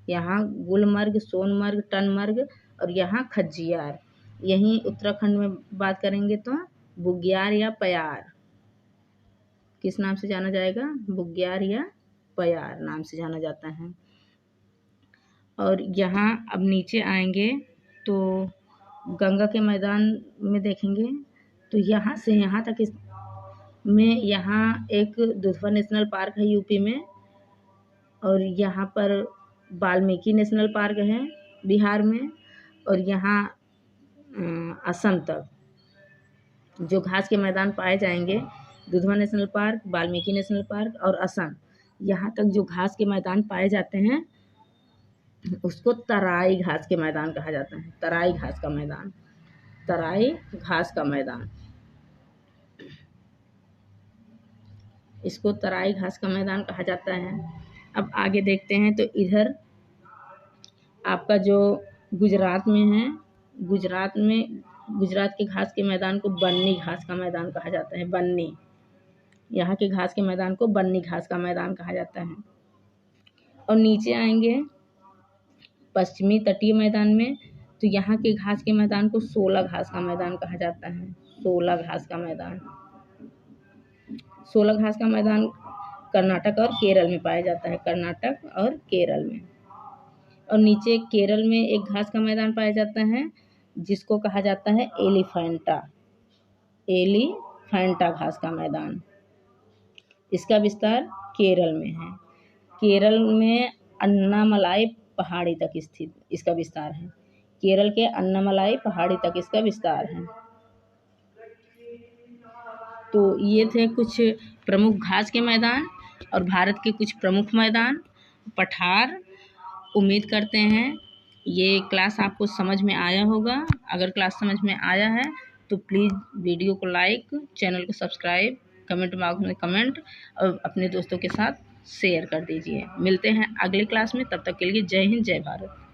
यहाँ गुलमर्ग, सोनमर्ग, टनमर्ग और यहाँ खज्जियार। यहीं उत्तराखंड में बात करेंगे तो बुग्याल या प्यार, किस नाम से जाना जाएगा, बुग्याल या प्यार नाम से जाना जाता है। और यहाँ अब नीचे आएंगे तो गंगा के मैदान में देखेंगे, तो यहाँ से यहाँ तक में यहाँ एक दुधवा नेशनल पार्क है यूपी में, और यहाँ पर वाल्मीकि नेशनल पार्क है बिहार में, और यहाँ असम तक जो घास के मैदान पाए जाएंगे, Dudhwa national park, Valmiki national park और असम, यहाँ तक जो घास के मैदान पाए जाते हैं उसको तराई घास के मैदान कहा जाता है, तराई घास का मैदान, तराई घास का मैदान। इसको तराई घास का मैदान कहा जाता है। अब आगे देखते हैं तो इधर आपका जो गुजरात में है, गुजरात के घास के मैदान को बन्नी घास का मैदान कहा जाता है। बन्नी, यहाँ के घास के मैदान को बन्नी घास का मैदान कहा जाता है। और नीचे आएंगे पश्चिमी तटीय मैदान में, तो यहाँ के घास के मैदान को सोला घास का मैदान कहा जाता है। सोला घास का मैदान, सोला घास का मैदान कर्नाटक और केरल में पाया जाता है। कर्नाटक और केरल में। और नीचे केरल में एक घास का मैदान पाया जाता है जिसको कहा जाता है एलिफेंटा। एलिफेंटा घास का मैदान, इसका विस्तार केरल में है। केरल में अन्नामलाई पहाड़ी तक स्थित इसका विस्तार है। केरल के अन्नामलाई पहाड़ी तक इसका विस्तार है। तो ये थे कुछ प्रमुख घास के मैदान और भारत के कुछ प्रमुख मैदान, पठार। उम्मीद करते हैं ये क्लास आपको समझ में आया होगा। अगर क्लास समझ में आया है तो प्लीज़ वीडियो को लाइक, चैनल को सब्सक्राइब, कमेंट बॉक्स में कमेंट और अपने दोस्तों के साथ शेयर कर दीजिए। मिलते हैं अगले क्लास में, तब तक के लिए जय हिंद, जय भारत।